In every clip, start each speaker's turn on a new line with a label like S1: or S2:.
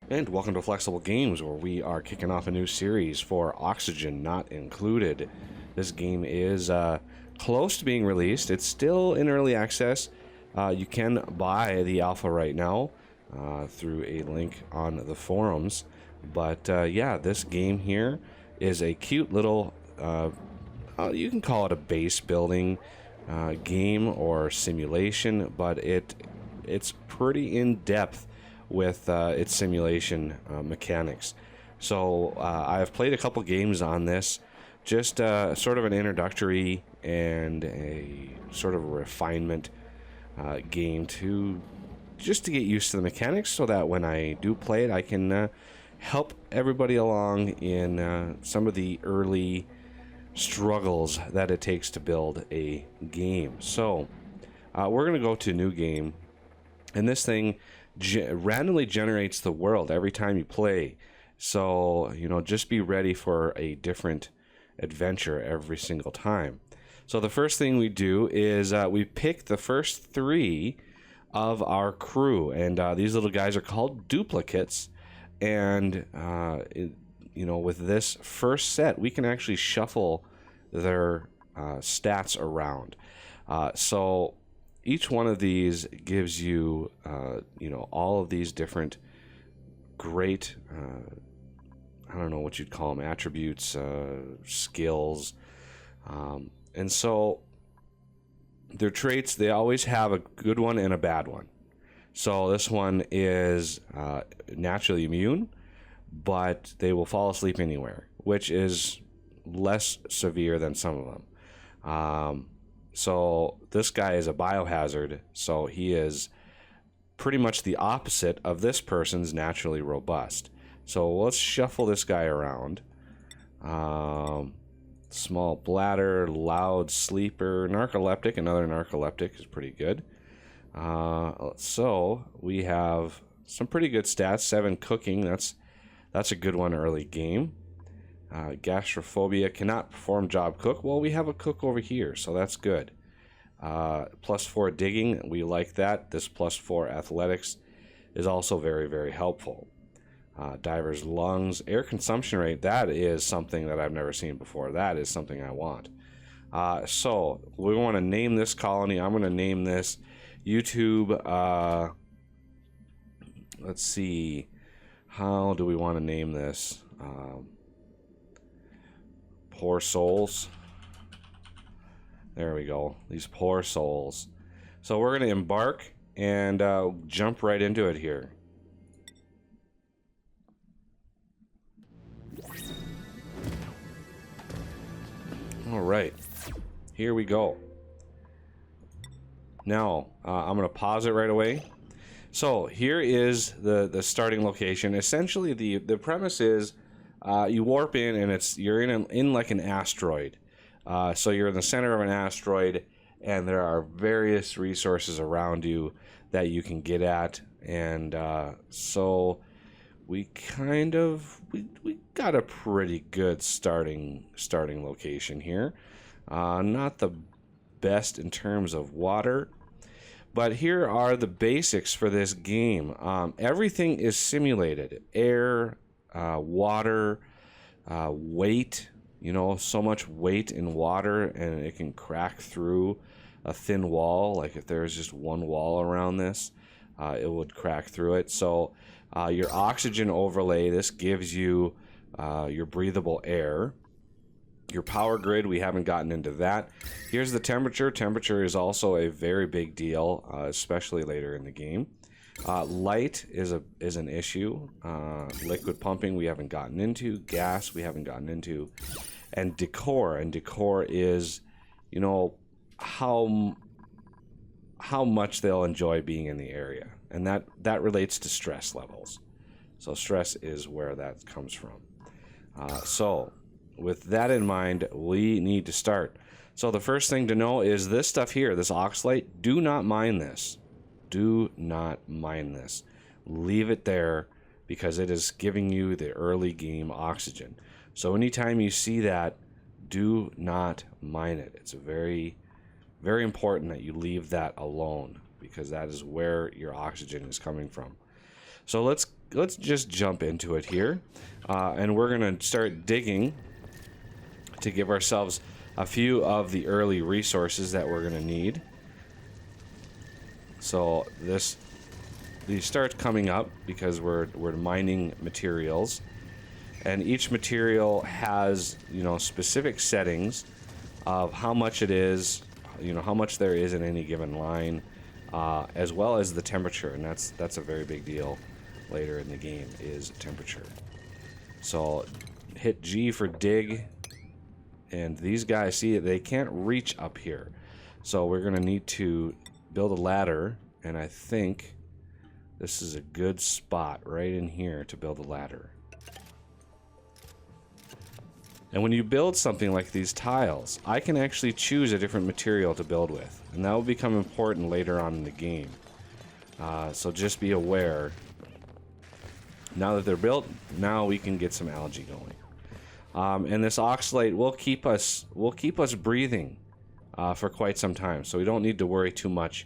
S1: And welcome to Flexible Games, where we are kicking off a new series for Oxygen Not Included. This game is close to being released. It's still in early access. You can buy the alpha right now through a link on the forums. But yeah, this game here is a cute little, you can call it a base building game or simulation, but it's pretty in-depth with its simulation mechanics. So I've played a couple games on this, just sort of an introductory and a sort of a refinement game to just to get used to the mechanics, so that when I do play it, I can help everybody along in some of the early struggles that it takes to build a game. So we're going to go to new game, and this thing randomly generates the world every time you play. So, you know, just be ready for a different adventure every single time. So the first thing we do is we pick the first 3 of our crew, and these little guys are called duplicates. And you know, with this first set, we can actually shuffle their stats around. So each one of these gives you, you know, all of these different great, I don't know what you'd call them, attributes, skills. And so their traits, they always have a good one and a bad one. So this one is naturally immune, but they will fall asleep anywhere, which is less severe than some of them. So this guy is a biohazard, so he is pretty much the opposite of this person's naturally robust. So let's shuffle this guy around. Small bladder, loud sleeper, narcoleptic. Another narcoleptic is pretty good. So we have some pretty good stats. 7 cooking, that's a good one early game. Gastrophobia, cannot perform job cook. Well, we have a cook over here, so that's good. +4 digging, we like that. This +4 athletics is also very, very helpful. Diver's lungs, air consumption rate, that is something that I've never seen before. That is something I want. So we want to name this colony. I'm going to name this YouTube. Let's see. How do we want to name this? Poor souls. There we go. These poor souls. So we're going to embark and jump right into it here. All right. Here we go. Now, I'm going to pause it right away. So here is the starting location. Essentially, the premise is you warp in, and you're in like an asteroid. So you're in the center of an asteroid, and there are various resources around you that you can get at. And so we got a pretty good starting location here. Not the best in terms of water, but here are the basics for this game. Everything is simulated: air, water, weight. You know, so much weight in water, and it can crack through a thin wall. Like if there's just one wall around this, it would crack through it. So your oxygen overlay, this gives you your breathable air. Your power grid, we haven't gotten into that. Here's the temperature. Temperature is also a very big deal, especially later in the game. Light is an issue. Liquid pumping we haven't gotten into. Gas we haven't gotten into. And decor. And decor is, you know, how much they'll enjoy being in the area. And that relates to stress levels. So stress is where that comes from. So with that in mind, we need to start. So the first thing to know is this stuff here, this oxalate, do not mine this. Do not mine this. Leave it there, because it is giving you the early game oxygen. So anytime you see that, do not mine it. It's very, very important that you leave that alone, because that is where your oxygen is coming from. So let's let's just jump into it here. And we're gonna start digging to give ourselves a few of the early resources that we're gonna need. So these start coming up because we're mining materials, and each material has, you know, specific settings of how much it is, you know, how much there is in any given line, as well as the temperature, and that's a very big deal later in the game, is temperature. So hit G for dig, and these guys, see, they can't reach up here, so we're gonna need to build a ladder, and I think this is a good spot right in here to build a ladder. And when you build something like these tiles, I can actually choose a different material to build with, and that will become important later on in the game. So just be aware. Now that they're built, now we can get some algae going. And this oxalate will keep us breathing for quite some time, so we don't need to worry too much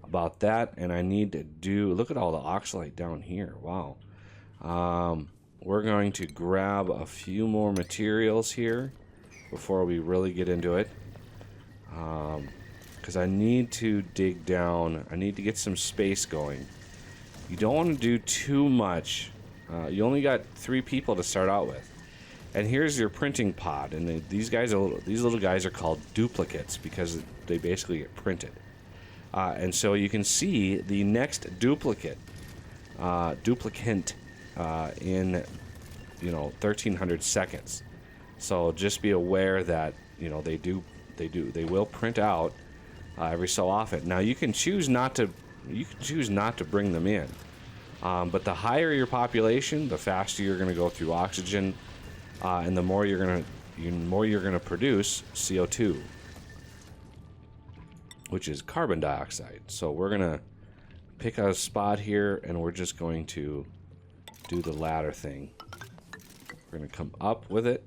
S1: about that. And I need to do, look at all the oxalate down here. Wow. We're going to grab a few more materials here before we really get into it, because I need to dig down. I need to get some space going. You don't want to do too much. You only got 3 people to start out with, and here's your printing pod. And these little guys are called duplicates because they basically get printed. And so you can see the next duplicant in, you know, 1300 seconds. So just be aware that, you know, they will print out every so often. Now you can choose not to bring them in, but the higher your population, the faster you're going to go through oxygen, and the more you're going to produce CO2, which is carbon dioxide. So we're going to pick a spot here, and we're just going to do the ladder thing. We're going to come up with it.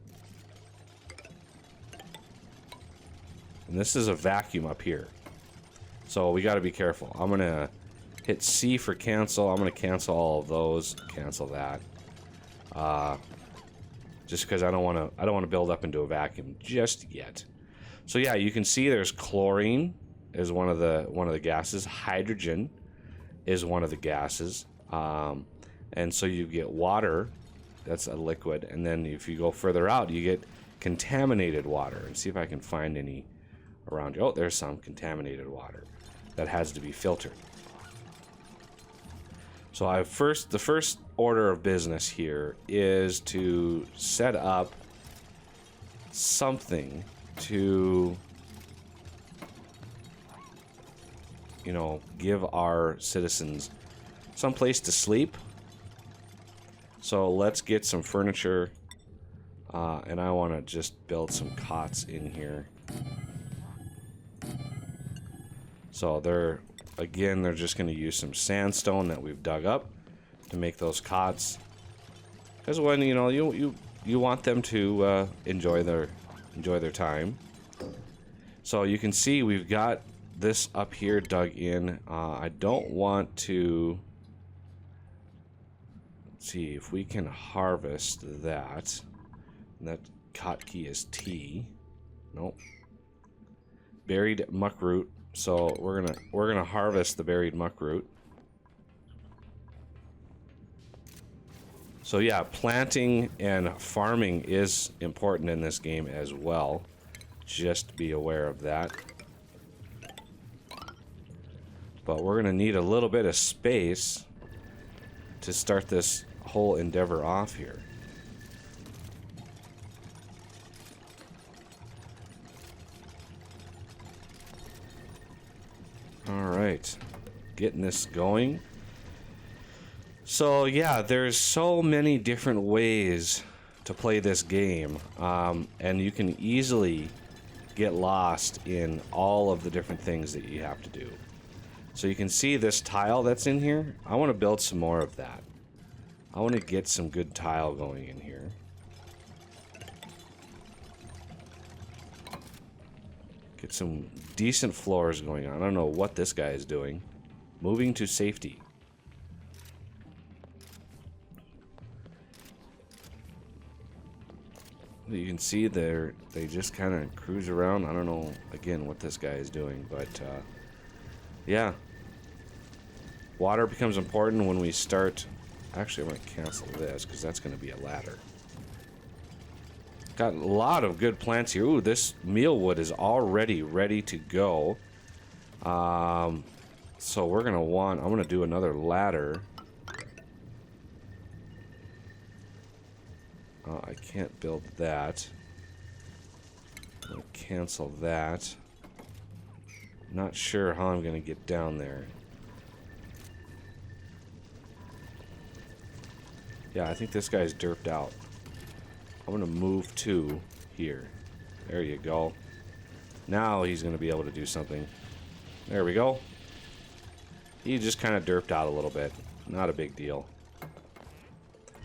S1: And this is a vacuum up here, so we got to be careful. I'm going to hit C for cancel. I'm going to cancel all of those. Cancel that. Just because I don't want to build up into a vacuum just yet. So yeah, you can see there's chlorine is one of the gases. Hydrogen is one of the gases. And so you get water, that's a liquid, and then if you go further out, you get contaminated water. And see if I can find any around you. Oh, there's some contaminated water that has to be filtered. So the first order of business here is to set up something to, you know, give our citizens some place to sleep. So let's get some furniture, and I want to just build some cots in here. So they're just going to use some sandstone that we've dug up to make those cots. Because when you want them to enjoy their time. So you can see we've got this up here dug in. I don't want to. Let's see if we can harvest that. And that hotkey is T. Nope. Buried muckroot. So we're gonna harvest the buried muckroot. So yeah, planting and farming is important in this game as well. Just be aware of that. But we're gonna need a little bit of space to start this whole endeavor off here. Alright, getting this going. So yeah, there's so many different ways to play this game, and you can easily get lost in all of the different things that you have to do. So you can see this tile that's in here. I want to build some more of that. I want to get some good tile going in here. Get some decent floors going on. I don't know what this guy is doing. Moving to safety. You can see they just kind of cruise around. I don't know, again, what this guy is doing, but yeah. Water becomes important when we start... Actually, I'm going to cancel this, because that's going to be a ladder. Got a lot of good plants here. Ooh, this mealwood is already ready to go. So we're going to want... I'm going to do another ladder. I can't build that. I'm going to cancel that. Not sure how I'm going to get down there. Yeah, I think this guy's derped out. I'm going to move to here. There you go. Now he's going to be able to do something. There we go. He just kind of derped out a little bit. Not a big deal.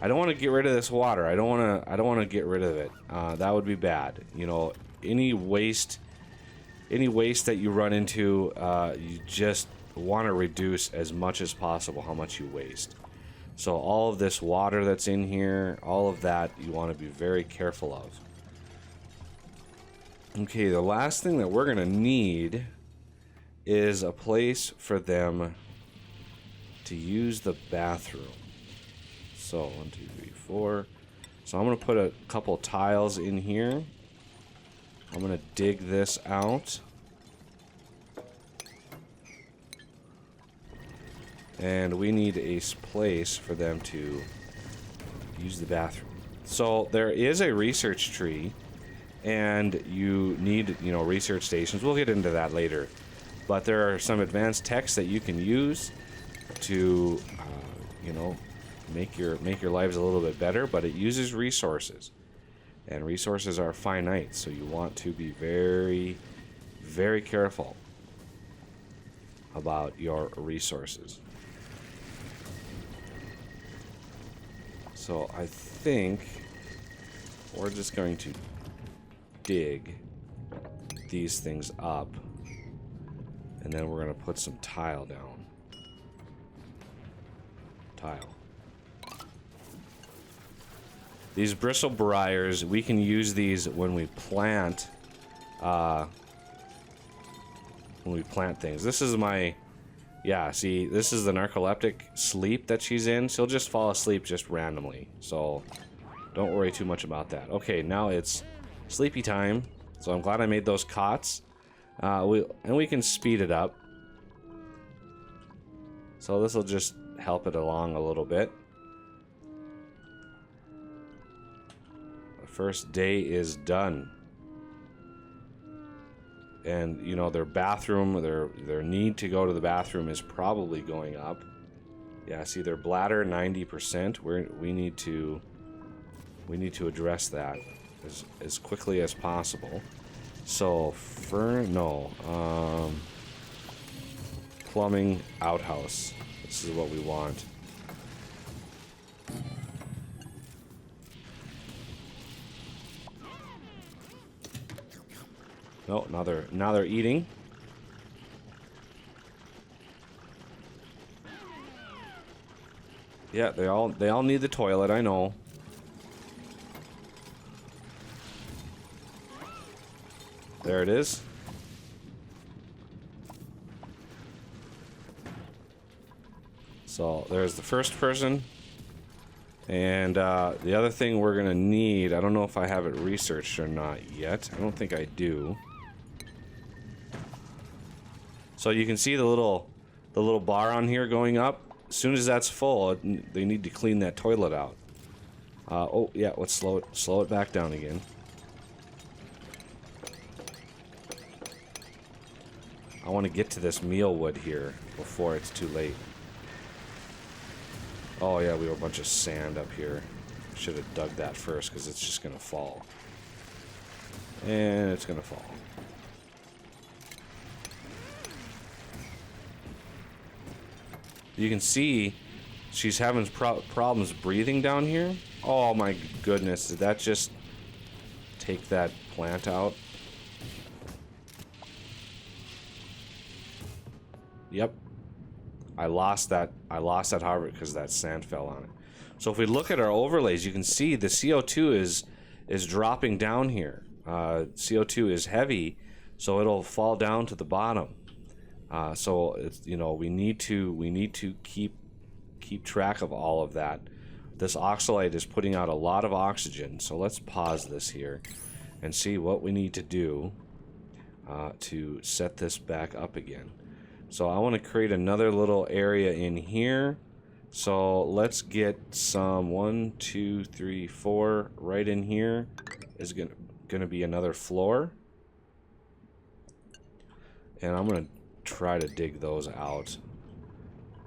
S1: I don't want to get rid of this water. I don't want to get rid of it. That would be bad. You know, any waste that you run into, you just want to reduce as much as possible how much you waste. So all of this water that's in here, all of that, you want to be very careful of. Okay, the last thing that we're going to need is a place for them to use the bathroom. So 1, 2, 3, 4. So I'm going to put a couple tiles in here. I'm going to dig this out. And we need a place for them to use the bathroom. So there is a research tree, and you need, you know, research stations. We'll get into that later. But there are some advanced techs that you can use to, you know, make your lives a little bit better. But it uses resources, and resources are finite. So you want to be very, very careful about your resources. So I think we're just going to dig these things up, and then we're going to put some tile down. Tile. These bristle briars, we can use these when we plant things. This is my... Yeah, see, this is the narcoleptic sleep that she's in. She'll just fall asleep just randomly. So, don't worry too much about that. Okay, now it's sleepy time. So I'm glad I made those cots. We can speed it up. So this will just help it along a little bit. The first day is done. And, you know, their bathroom, their need to go to the bathroom is probably going up. Yeah, see, their bladder, 90%. We need to address that as quickly as possible. So, plumbing outhouse. This is what we want. No, now they're eating. Yeah, they all need the toilet, I know. There it is. So there's the first person. And the other thing we're gonna need, I don't know if I have it researched or not yet. I don't think I do. So you can see the little bar on here going up. As soon as that's full, they need to clean that toilet out. Oh yeah, let's slow it back down again. I want to get to this mealwood here before it's too late. Oh yeah, we have a bunch of sand up here. Should have dug that first because it's just gonna fall. And it's gonna fall. You can see she's having problems breathing down here. Oh my goodness, did that just take that plant out? Yep. I lost that harvest because that sand fell on it. So if we look at our overlays, you can see the CO2 is dropping down here. CO2 is heavy, so it'll fall down to the bottom. So it's, you know, we need to keep track of all of that. This oxalite is putting out a lot of oxygen, so let's pause this here and see what we need to do to set this back up again. So I want to create another little area in here. So let's get some 1, 2, 3, 4 right in here. Is gonna be another floor, and I'm gonna try to dig those out.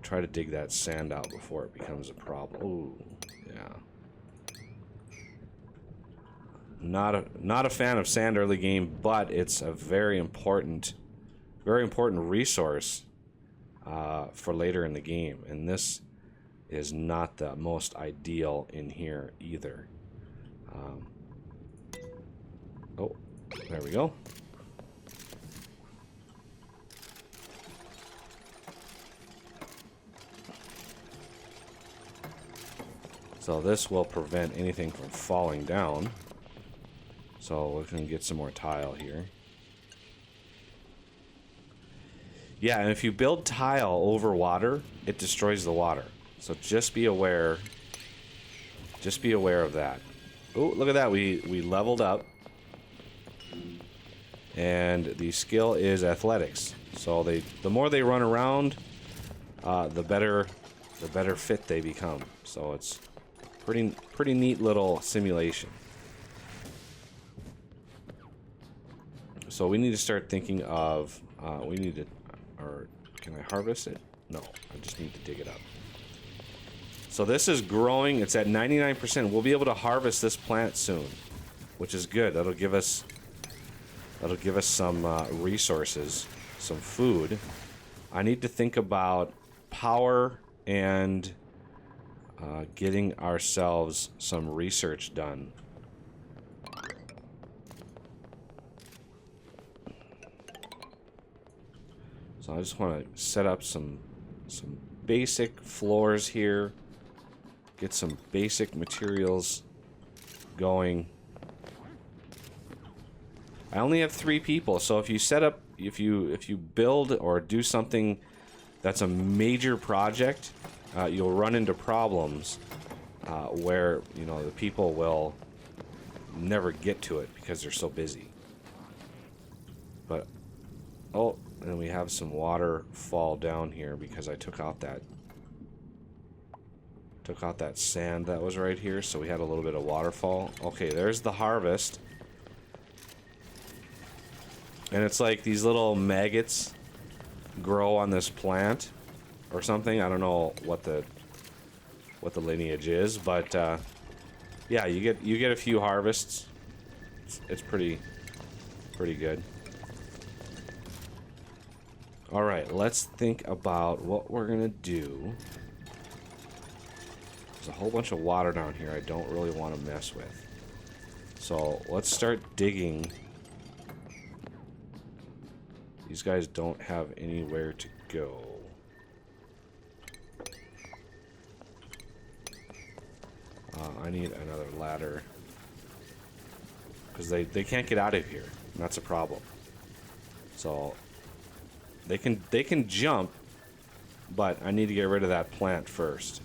S1: Try to dig that sand out before it becomes a problem. Ooh, yeah. Not a fan of sand early game, but it's a very important resource for later in the game, and this is not the most ideal in here either. Oh, there we go. So this will prevent anything from falling down. So we can get some more tile here. Yeah, and if you build tile over water, it destroys the water. So just be aware. Just be aware of that. Oh, look at that. We leveled up. And the skill is athletics. So the more they run around, the better fit they become. So it's pretty neat little simulation. So we need to start thinking of or can I harvest it? No, I just need to dig it up. So this is growing. It's at 99%. We'll be able to harvest this plant soon, which is good. That'll give us some resources, some food. I need to think about power and getting ourselves some research done. So I just want to set up some basic floors here. Get some basic materials going. I only have 3 people, so if you set up, if you build or do something that's a major project, you'll run into problems where, you know, the people will never get to it because they're so busy. But oh, and we have some water fall down here because I took out that sand that was right here, so we had a little bit of waterfall. Okay, there's the harvest. And it's like these little maggots grow on this plant or something. I don't know what the lineage is, but yeah, you get a few harvests. It's pretty good. All right, let's think about what we're gonna do. There's a whole bunch of water down here I don't really want to mess with. So let's start digging. These guys don't have anywhere to go. I need another ladder. Because they can't get out of here. And that's a problem. So they can jump, but I need to get rid of that plant first.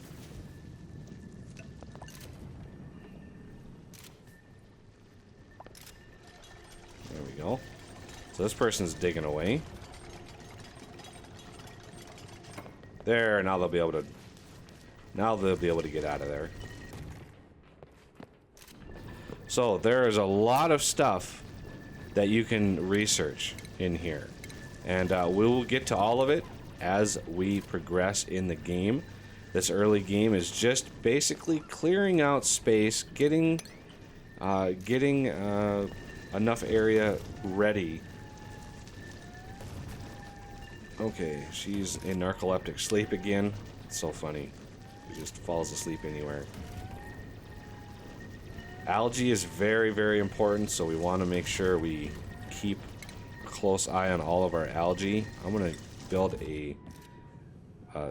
S1: There we go. So this person's digging away. There, now they'll be able to get out of there. So there is a lot of stuff that you can research in here. And we will get to all of it as we progress in the game. This early game is just basically clearing out space, getting enough area ready. Okay, she's in narcoleptic sleep again. It's so funny. She just falls asleep anywhere. Algae is very, very important, so we want to make sure we keep a close eye on all of our algae. I'm going to build a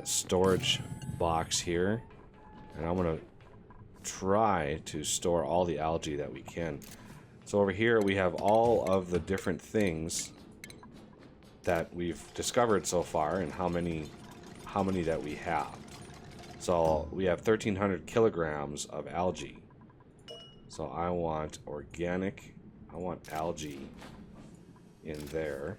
S1: storage box here, and I'm going to try to store all the algae that we can. So over here we have all of the different things that we've discovered so far and how many that we have. So we have 1,300 kilograms of algae. So I want organic, I want algae in there.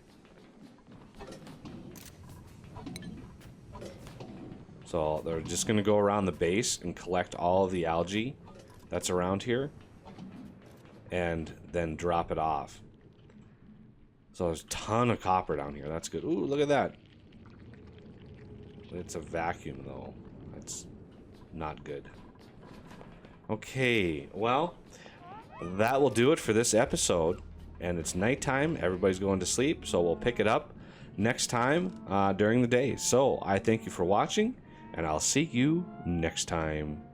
S1: So they're just going to go around the base and collect all of the algae that's around here and then drop it off. So there's a ton of copper down here. That's good. Ooh, look at that. It's a vacuum, though. That's not good. Okay, well, that will do it for this episode. And it's nighttime. Everybody's going to sleep. So we'll pick it up next time during the day. So I thank you for watching, and I'll see you next time.